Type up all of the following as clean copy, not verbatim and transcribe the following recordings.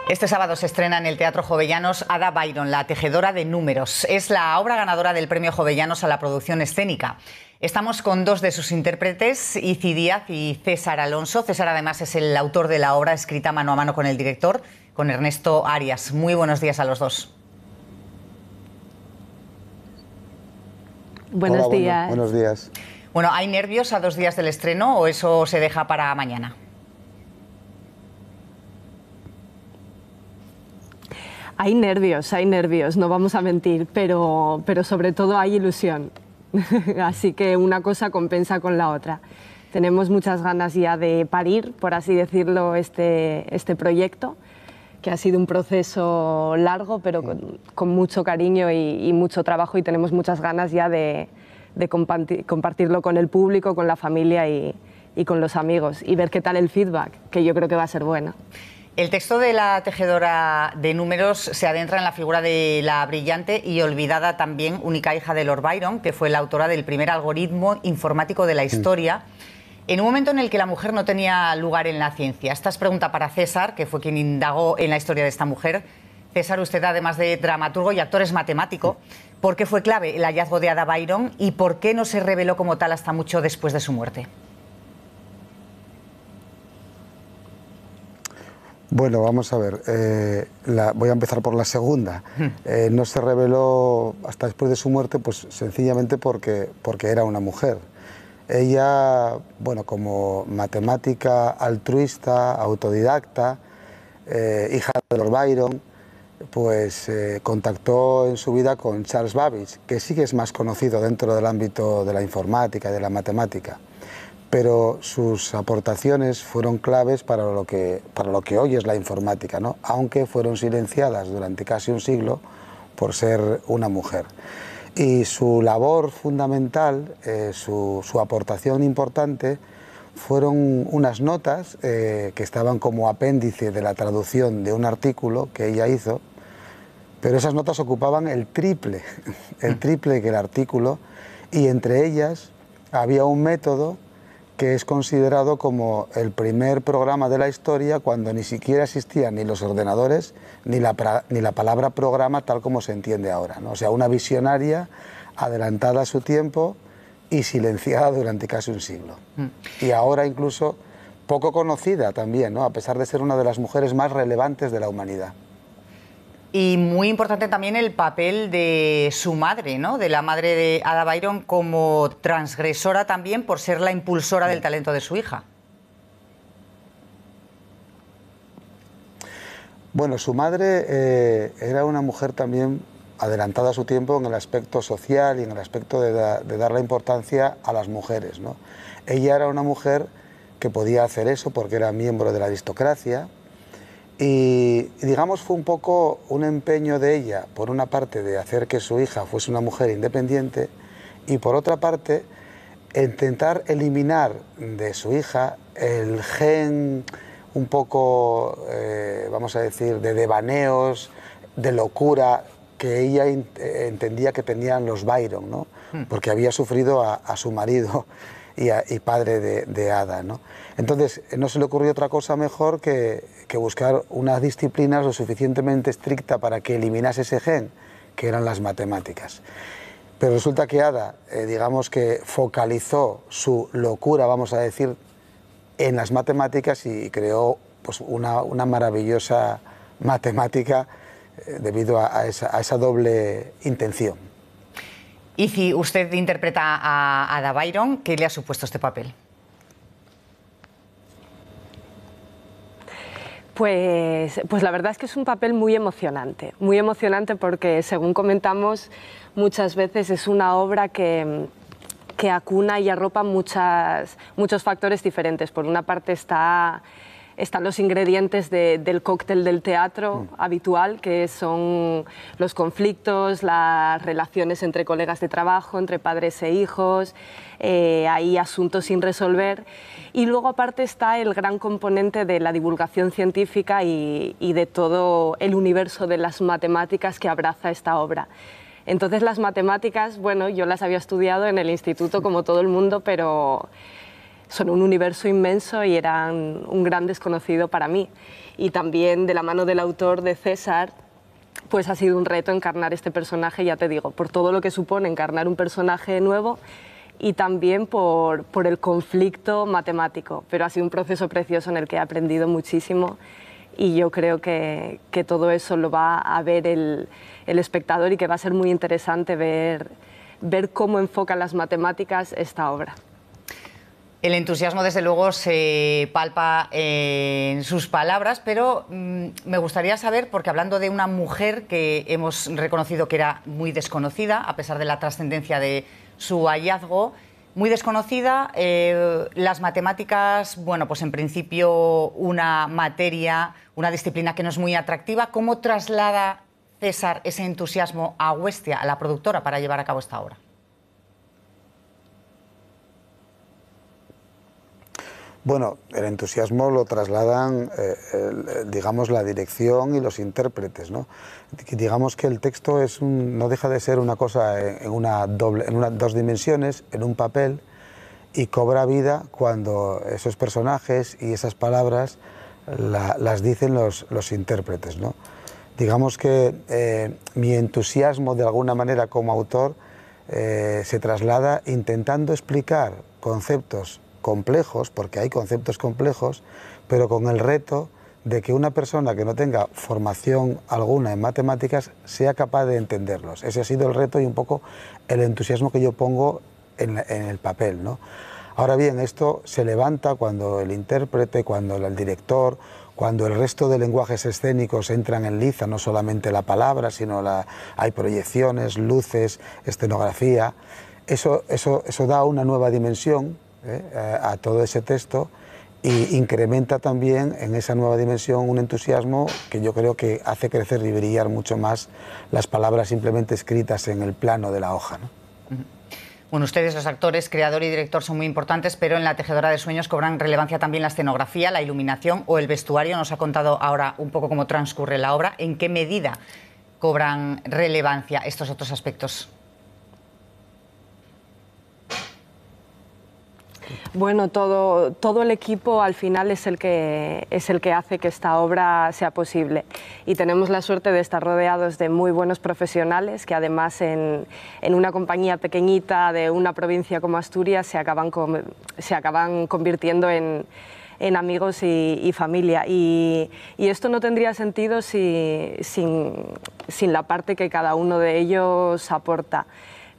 Este sábado se estrena en el Teatro Jovellanos Ada Byron, la tejedora de números. Es la obra ganadora del Premio Jovellanos a la producción escénica. Estamos con dos de sus intérpretes, Ici Díaz y César Alonso. César, además, es el autor de la obra, escrita mano a mano con el director, con Ernesto Arias. Muy buenos días a los dos. Buenos días. Buenos días. Bueno, ¿hay nervios a 2 días del estreno o eso se deja para mañana? Hay nervios, no vamos a mentir, pero sobre todo hay ilusión. Así que una cosa compensa con la otra. Tenemos muchas ganas ya de parir, por así decirlo, este proyecto, que ha sido un proceso largo, pero con mucho cariño y mucho trabajo, y tenemos muchas ganas ya de compartirlo con el público, con la familia y con los amigos, y ver qué tal el feedback, que yo creo que va a ser bueno. El texto de la tejedora de números se adentra en la figura de la brillante y olvidada también única hija de Lord Byron, que fue la autora del primer algoritmo informático de la historia, en un momento en el que la mujer no tenía lugar en la ciencia. Esta es pregunta para César, que fue quien indagó en la historia de esta mujer. César, usted, además de dramaturgo y actor, es matemático. ¿Por qué fue clave el hallazgo de Ada Byron y por qué no se reveló como tal hasta mucho después de su muerte? Bueno, vamos a ver, voy a empezar por la segunda. No se reveló hasta después de su muerte, pues sencillamente porque era una mujer. Ella, bueno, como matemática altruista, autodidacta, hija de Lord Byron, pues contactó en su vida con Charles Babbage, que sí que es más conocido dentro del ámbito de la informática y de la matemática. Pero sus aportaciones fueron claves para lo que hoy es la informática, ¿no? Aunque fueron silenciadas durante casi un siglo por ser una mujer. Y su labor fundamental, su aportación importante, fueron unas notas que estaban como apéndice de la traducción de un artículo que ella hizo, pero esas notas ocupaban el triple que el artículo, y entre ellas había un método que es considerado como el primer programa de la historia, cuando ni siquiera existían ni los ordenadores ni la palabra programa tal como se entiende ahora, ¿no? O sea, una visionaria adelantada a su tiempo y silenciada durante casi un siglo. Y ahora incluso poco conocida también, ¿no? A pesar de ser una de las mujeres más relevantes de la humanidad. Y muy importante también el papel de su madre, ¿no? De la madre de Ada Byron, como transgresora también por ser la impulsora del talento de su hija. Bueno, su madre era una mujer también adelantada a su tiempo en el aspecto social y en el aspecto de dar la importancia a las mujeres, ¿no? Ella era una mujer que podía hacer eso porque era miembro de la aristocracia. Y digamos fue un poco un empeño de ella, por una parte, de hacer que su hija fuese una mujer independiente, y por otra parte intentar eliminar de su hija el gen un poco, vamos a decir, de devaneos, de locura que ella entendía que tenían los Byron, ¿no? Porque había sufrido a su marido y padre de Ada, ¿no? Entonces no se le ocurrió otra cosa mejor que buscar una disciplina lo suficientemente estricta para que eliminase ese gen, que eran las matemáticas. Pero resulta que Ada, digamos que focalizó su locura, vamos a decir, en las matemáticas, y creó pues una maravillosa matemática debido a esa doble intención. Y si usted interpreta a Ada Byron, ¿qué le ha supuesto este papel? Pues la verdad es que es un papel muy emocionante porque, según comentamos, muchas veces es una obra que acuna y arropa muchos factores diferentes. Por una parte están los ingredientes del cóctel del teatro habitual, que son los conflictos, las relaciones entre colegas de trabajo, entre padres e hijos, hay asuntos sin resolver. Y luego, aparte, está el gran componente de la divulgación científica y de todo el universo de las matemáticas que abraza esta obra. Entonces, las matemáticas, bueno, yo las había estudiado en el instituto como todo el mundo, pero son un universo inmenso y eran un gran desconocido para mí. Y también de la mano del autor, de César, pues ha sido un reto encarnar este personaje, ya te digo, por todo lo que supone encarnar un personaje nuevo y también por el conflicto matemático. Pero ha sido un proceso precioso en el que he aprendido muchísimo y yo creo que todo eso lo va a ver el espectador y que va a ser muy interesante ver cómo enfocan las matemáticas esta obra. El entusiasmo, desde luego, se palpa en sus palabras, pero me gustaría saber, porque hablando de una mujer que hemos reconocido que era muy desconocida, a pesar de la trascendencia de su hallazgo, muy desconocida, las matemáticas, bueno, pues en principio una materia, una disciplina que no es muy atractiva. ¿Cómo traslada César ese entusiasmo a Huestia, a la productora, para llevar a cabo esta obra? Bueno, el entusiasmo lo trasladan, digamos, la dirección y los intérpretes, ¿no? Digamos que el texto no deja de ser una cosa en dos dimensiones, en un papel, y cobra vida cuando esos personajes y esas palabras las dicen los intérpretes, ¿no? Digamos que mi entusiasmo, de alguna manera, como autor, se traslada intentando explicar conceptos complejos, porque hay conceptos complejos, pero con el reto de que una persona que no tenga formación alguna en matemáticas sea capaz de entenderlos. Ese ha sido el reto y un poco el entusiasmo que yo pongo en el papel, ¿no? Ahora bien, esto se levanta cuando el intérprete, cuando el director, cuando el resto de lenguajes escénicos entran en liza, no solamente la palabra, sino hay proyecciones, luces, escenografía. Eso da una nueva dimensión a todo ese texto y incrementa también en esa nueva dimensión un entusiasmo que yo creo que hace crecer y brillar mucho más las palabras simplemente escritas en el plano de la hoja, ¿no? Bueno, ustedes, los actores, creador y director, son muy importantes, pero en La tejedora de sueños cobran relevancia también la escenografía, la iluminación o el vestuario. Nos ha contado ahora un poco cómo transcurre la obra. ¿En qué medida cobran relevancia estos otros aspectos? Bueno, todo el equipo al final es el que hace que esta obra sea posible. Y tenemos la suerte de estar rodeados de muy buenos profesionales que además en una compañía pequeñita de una provincia como Asturias se acaban convirtiendo en amigos y familia. Y esto no tendría sentido sin la parte que cada uno de ellos aporta.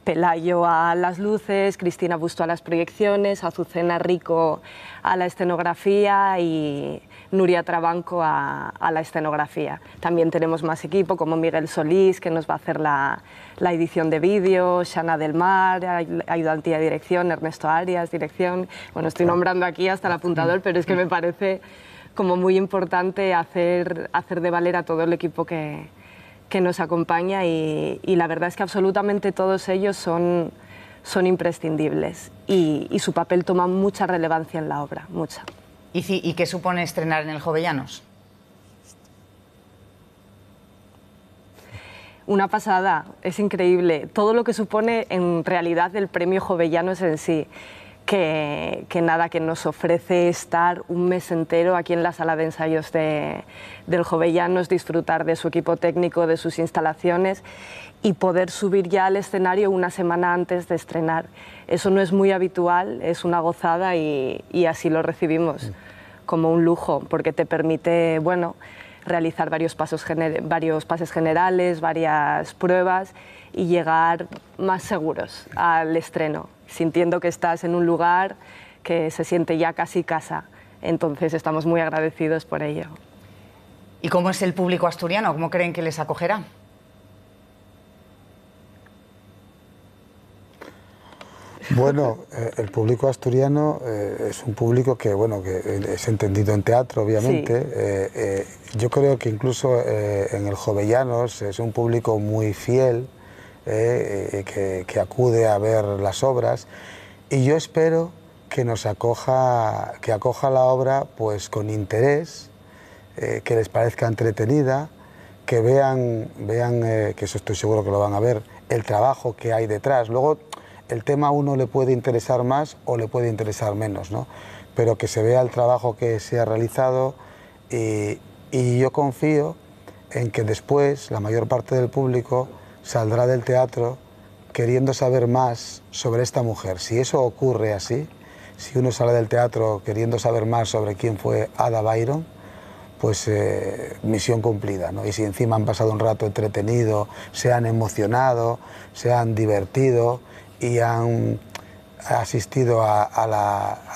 Pelayo a las luces, Cristina Busto a las proyecciones, Azucena Rico a la escenografía y Nuria Trabanco a la escenografía. También tenemos más equipo como Miguel Solís, que nos va a hacer la edición de vídeo, Shana del Mar, ayudantía de dirección, Ernesto Arias, dirección. Bueno, estoy nombrando aquí hasta el apuntador, pero es que me parece como muy importante hacer de valer a todo el equipo que nos acompaña y la verdad es que absolutamente todos ellos son imprescindibles y su papel toma mucha relevancia en la obra, mucha. ¿Y qué supone estrenar en el Jovellanos? Una pasada, es increíble. Todo lo que supone en realidad el premio Jovellanos en sí. Que nos ofrece estar un mes entero aquí en la sala de ensayos del Jovellanos, disfrutar de su equipo técnico, de sus instalaciones y poder subir ya al escenario una semana antes de estrenar. Eso no es muy habitual, es una gozada y así lo recibimos como un lujo, porque te permite, bueno, realizar varios pases generales, varias pruebas y llegar más seguros al estreno, sintiendo que estás en un lugar que se siente ya casi casa. Entonces estamos muy agradecidos por ello. ¿Y cómo es el público asturiano? ¿Cómo creen que les acogerá? Bueno, el público asturiano es un público que, bueno, que es entendido en teatro, obviamente. Sí. Yo creo que incluso en el Jovellanos es un público muy fiel, que acude a ver las obras, y yo espero que acoja la obra pues con interés, que les parezca entretenida, que vean que eso estoy seguro que lo van a ver, el trabajo que hay detrás. Luego el tema a uno le puede interesar más o le puede interesar menos, ¿no? Pero que se vea el trabajo que se ha realizado y yo confío en que después la mayor parte del público saldrá del teatro queriendo saber más sobre esta mujer. Si eso ocurre así, si uno sale del teatro queriendo saber más sobre quién fue Ada Byron, pues misión cumplida, ¿no? Y si encima han pasado un rato entretenido, se han emocionado, se han divertido y han asistido a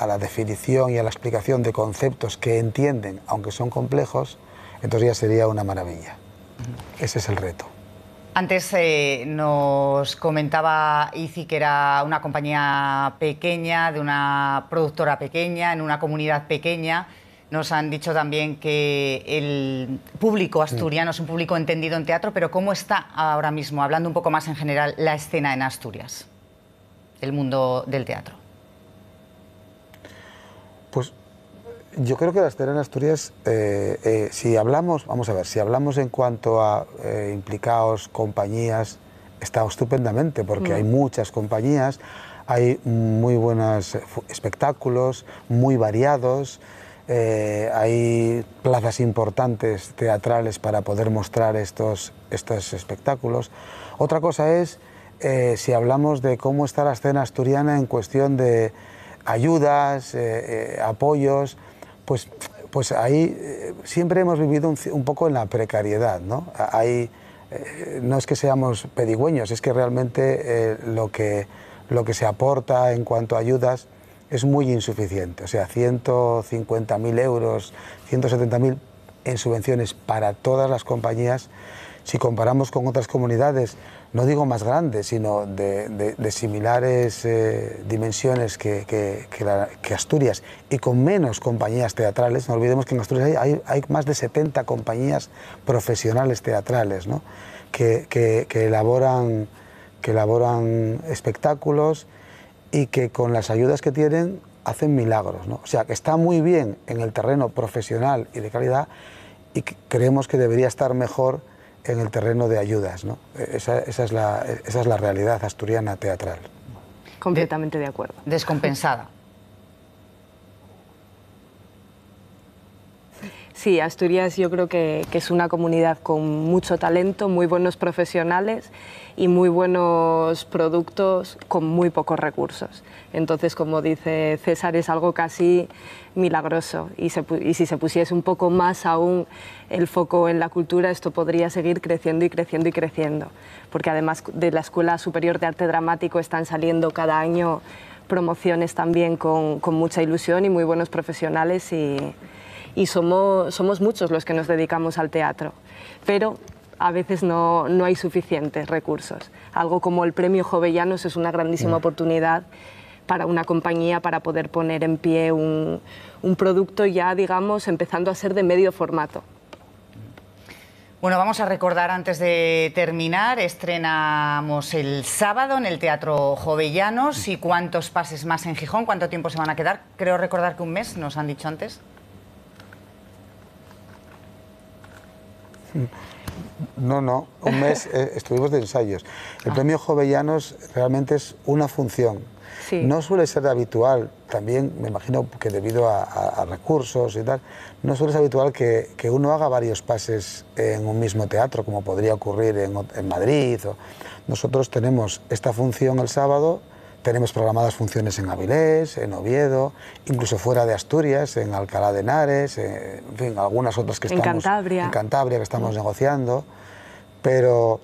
la definición y a la explicación de conceptos que entienden, aunque son complejos, entonces ya sería una maravilla. Ese es el reto. Antes nos comentaba Izi que era una compañía pequeña, de una productora pequeña, en una comunidad pequeña. Nos han dicho también que el público asturiano es un público entendido en teatro, pero ¿cómo está ahora mismo, hablando un poco más en general, la escena en Asturias, el mundo del teatro? Pues yo creo que la escena en Asturias, si hablamos, vamos a ver, si hablamos en cuanto a implicados, compañías, está estupendamente, porque hay muchas compañías, hay muy buenos espectáculos, muy variados, hay plazas importantes teatrales para poder mostrar estos espectáculos. Otra cosa es si hablamos de cómo está la escena asturiana en cuestión de ayudas, apoyos, pues ahí siempre hemos vivido un poco en la precariedad, ¿no? No es que seamos pedigüeños, es que realmente lo que se aporta en cuanto a ayudas es muy insuficiente. O sea, 150.000 euros, 170.000 en subvenciones para todas las compañías, si comparamos con otras comunidades, no digo más grandes, sino de similares dimensiones que Asturias, y con menos compañías teatrales. No olvidemos que en Asturias hay más de 70 compañías profesionales teatrales, ¿no? que elaboran espectáculos y que con las ayudas que tienen hacen milagros, ¿no? O sea, que está muy bien en el terreno profesional y de calidad, y creemos que debería estar mejor en el terreno de ayudas, ¿no? Esa es la realidad asturiana teatral. Completamente de acuerdo. Descompensada. Sí, Asturias yo creo que es una comunidad con mucho talento, muy buenos profesionales y muy buenos productos con muy pocos recursos. Entonces, como dice César, es algo casi milagroso, y si se pusiese un poco más aún el foco en la cultura, esto podría seguir creciendo y creciendo y creciendo, porque además de la Escuela Superior de Arte Dramático están saliendo cada año promociones también con mucha ilusión y muy buenos profesionales, y somos muchos los que nos dedicamos al teatro, pero a veces no hay suficientes recursos. Algo como el Premio Jovellanos es una grandísima oportunidad para una compañía para poder poner en pie un producto ya, digamos, empezando a ser de medio formato. Bueno, vamos a recordar antes de terminar, estrenamos el sábado en el Teatro Jovellanos. ¿Y cuántos pases más en Gijón? ¿Cuánto tiempo se van a quedar? Creo recordar que un mes, nos han dicho antes. No, un mes estuvimos de ensayos. El Premio Jovellanos realmente es una función. Sí. No suele ser habitual, también me imagino que debido a recursos y tal, no suele ser habitual que uno haga varios pases en un mismo teatro, como podría ocurrir en Madrid. Nosotros tenemos esta función el sábado, tenemos programadas funciones en Avilés, en Oviedo, incluso fuera de Asturias, en Alcalá de Henares, en fin, algunas otras que estamos... En Cantabria, que estamos negociando, pero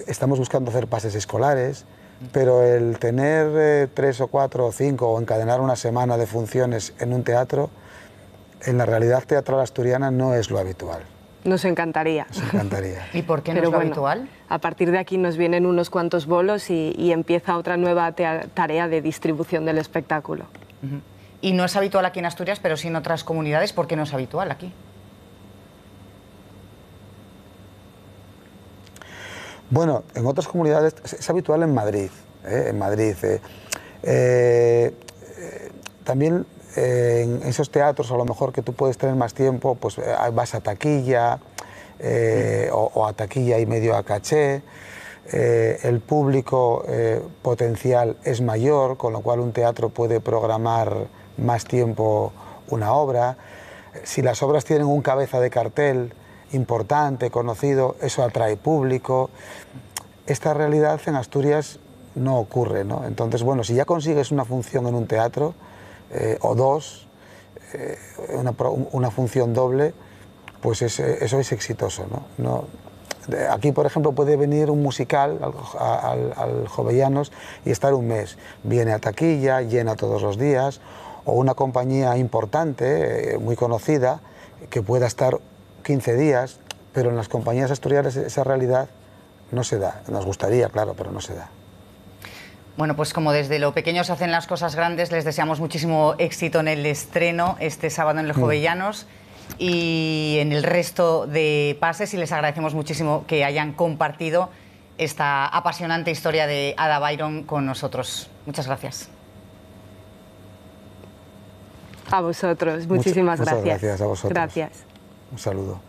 estamos buscando hacer pases escolares, pero el tener 3 o 4 o 5 o encadenar una semana de funciones en un teatro, en la realidad teatral asturiana no es lo habitual. Nos encantaría. Nos encantaría. ¿Y por qué no es lo habitual? A partir de aquí nos vienen unos cuantos bolos y empieza otra nueva tarea de distribución del espectáculo. Y no es habitual aquí en Asturias, pero sí en otras comunidades. ¿Por qué no es habitual aquí? Bueno, en otras comunidades es habitual en Madrid. En Madrid. También en esos teatros, a lo mejor que tú puedes tener más tiempo, pues vas a taquilla o a taquilla y medio a caché. el público potencial es mayor, con lo cual un teatro puede programar más tiempo una obra. Si las obras tienen un cabeza de cartel importante, conocido, eso atrae público. Esta realidad en Asturias no ocurre, ¿no? Entonces, bueno, si ya consigues una función en un teatro, o dos, una función doble, pues eso es exitoso, ¿no? Aquí, por ejemplo, puede venir un musical al Jovellanos y estar un mes. Viene a taquilla, llena todos los días, o una compañía importante, muy conocida, que pueda estar 15 días, pero en las compañías asturianas esa realidad no se da. Nos gustaría, claro, pero no se da. Bueno, pues como desde lo pequeño se hacen las cosas grandes, les deseamos muchísimo éxito en el estreno este sábado en el Jovellanos y en el resto de pases, y les agradecemos muchísimo que hayan compartido esta apasionante historia de Ada Byron con nosotros. Muchas gracias. A vosotros, muchísimas gracias. Muchas gracias a vosotros. Gracias. Un saludo.